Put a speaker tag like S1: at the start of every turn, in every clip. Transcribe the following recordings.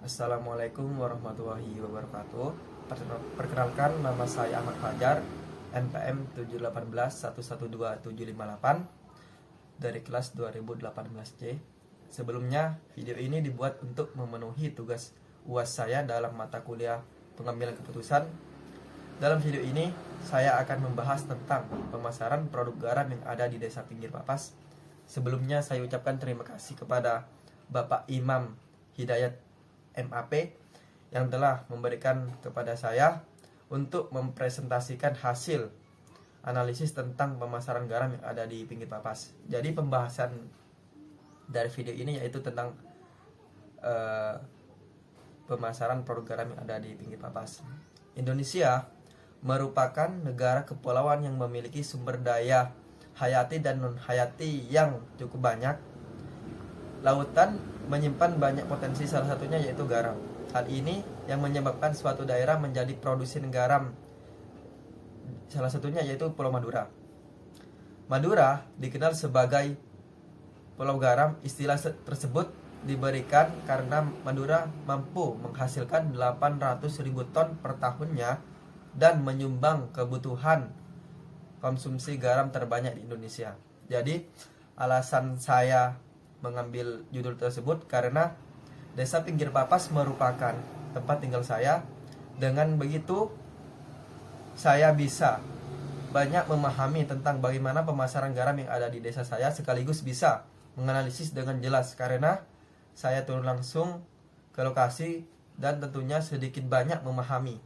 S1: Assalamualaikum warahmatullahi wabarakatuh. Perkenalkan, nama saya Ahmad Fajar, NPM 718112758 dari kelas 2018C. Sebelumnya, video ini dibuat untuk memenuhi tugas UAS saya dalam mata kuliah pengambilan keputusan. Dalam video ini, saya akan membahas tentang pemasaran produk garam yang ada di Desa Pinggir Papas. Sebelumnya, saya ucapkan terima kasih kepada Bapak Imam Hidayat MAP yang telah memberikan kepada saya untuk mempresentasikan hasil analisis tentang pemasaran garam yang ada di Pinggir Papas. Jadi pembahasan dari video ini yaitu tentang pemasaran produk garam yang ada di Pinggir Papas. Indonesia merupakan negara kepulauan yang memiliki sumber daya hayati dan non hayati yang cukup banyak. Lautan menyimpan banyak potensi, salah satunya yaitu garam. Hal ini yang menyebabkan suatu daerah menjadi produsen garam. Salah satunya yaitu Pulau Madura. Madura dikenal sebagai Pulau Garam. Istilah tersebut diberikan karena Madura mampu menghasilkan 800.000 ton per tahunnya dan menyumbang kebutuhan konsumsi garam terbanyak di Indonesia. Jadi alasan saya mengambil judul tersebut karena Desa Pinggir Papas merupakan tempat tinggal saya. Dengan begitu saya bisa banyak memahami tentang bagaimana pemasaran garam yang ada di desa saya, sekaligus bisa menganalisis dengan jelas karena saya turun langsung ke lokasi dan tentunya sedikit banyak memahami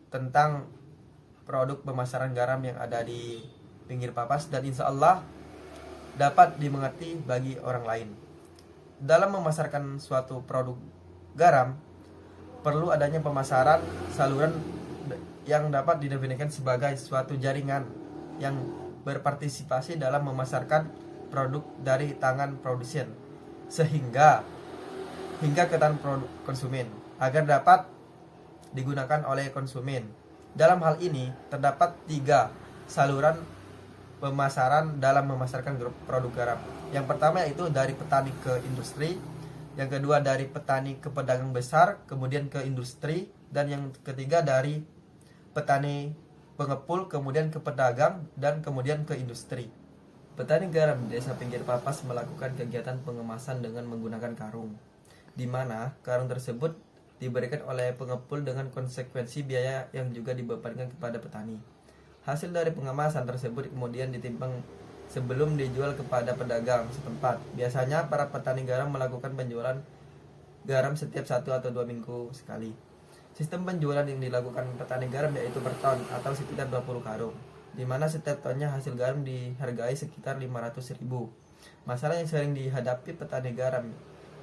S1: tentang produk pemasaran garam yang ada di Pinggir Papas, dan insya Allah dapat dimengerti bagi orang lain. Dalam memasarkan suatu produk garam, perlu adanya pemasaran saluran yang dapat didefinisikan sebagai suatu jaringan yang berpartisipasi dalam memasarkan produk dari tangan produsen hingga ke tangan konsumen agar dapat digunakan oleh konsumen. Dalam hal ini terdapat 3 saluran pemasaran dalam memasarkan produk garam. Yang pertama yaitu dari petani ke industri, yang kedua dari petani ke pedagang besar, kemudian ke industri, dan yang ketiga dari petani pengepul, kemudian ke pedagang, dan kemudian ke industri. Petani garam di Desa Pinggir Papas melakukan kegiatan pengemasan dengan menggunakan karung, di mana karung tersebut diberikan oleh pengepul dengan konsekuensi biaya yang juga dibebankan kepada petani. Hasil dari pengemasan tersebut kemudian ditimbang sebelum dijual kepada pedagang setempat. Biasanya para petani garam melakukan penjualan garam setiap 1 atau 2 minggu sekali. Sistem penjualan yang dilakukan petani garam yaitu per ton atau sekitar 20 karung, di mana setiap tonnya hasil garam dihargai sekitar 500.000. Masalah yang sering dihadapi petani garam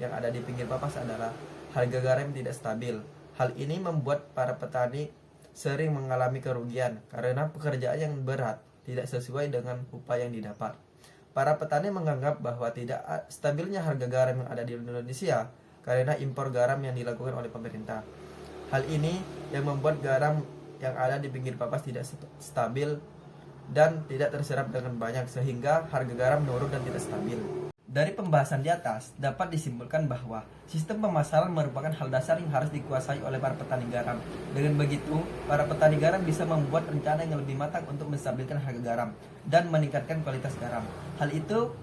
S1: yang ada di Pinggir Papas adalah harga garam yang tidak stabil. Hal ini membuat para petani sering mengalami kerugian karena pekerjaan yang berat tidak sesuai dengan upah yang didapat. Para petani menganggap bahwa tidak stabilnya harga garam yang ada di Indonesia karena impor garam yang dilakukan oleh pemerintah. Hal ini yang membuat garam yang ada di Pinggir Papas tidak stabil dan tidak terserap dengan banyak sehingga harga garam menurun dan tidak stabil. Dari pembahasan di atas, dapat disimpulkan bahwa sistem pemasaran merupakan hal dasar yang harus dikuasai oleh para petani garam. Dengan begitu, para petani garam bisa membuat rencana yang lebih matang untuk menstabilkan harga garam dan meningkatkan kualitas garam. Hal itu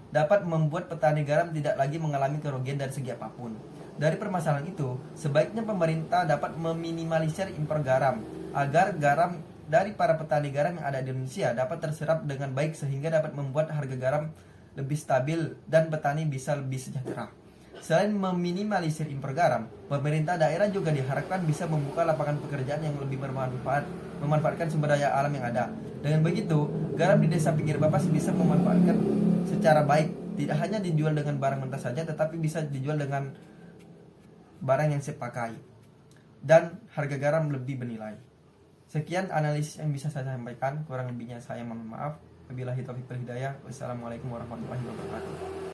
S1: dapat membuat petani garam tidak lagi mengalami kerugian dari segi apapun. Dari permasalahan itu, sebaiknya pemerintah dapat meminimalisir impor garam agar garam dari para petani garam yang ada di Indonesia dapat terserap dengan baik sehingga dapat membuat harga garam lebih stabil dan petani bisa lebih sejahtera. Selain meminimalisir impor garam, pemerintah daerah juga diharapkan bisa membuka lapangan pekerjaan yang lebih bermanfaat, memanfaatkan sumber daya alam yang ada. Dengan begitu, garam di Desa Pinggir Papas bisa memanfaatkan secara baik, tidak hanya dijual dengan barang mentah saja, tetapi bisa dijual dengan barang yang siap pakai dan harga garam lebih bernilai. Sekian analisis yang bisa saya sampaikan, kurang lebihnya saya mohon maaf. Wabillahi taufiq wal hidayah. Wassalamualaikum warahmatullahi wabarakatuh.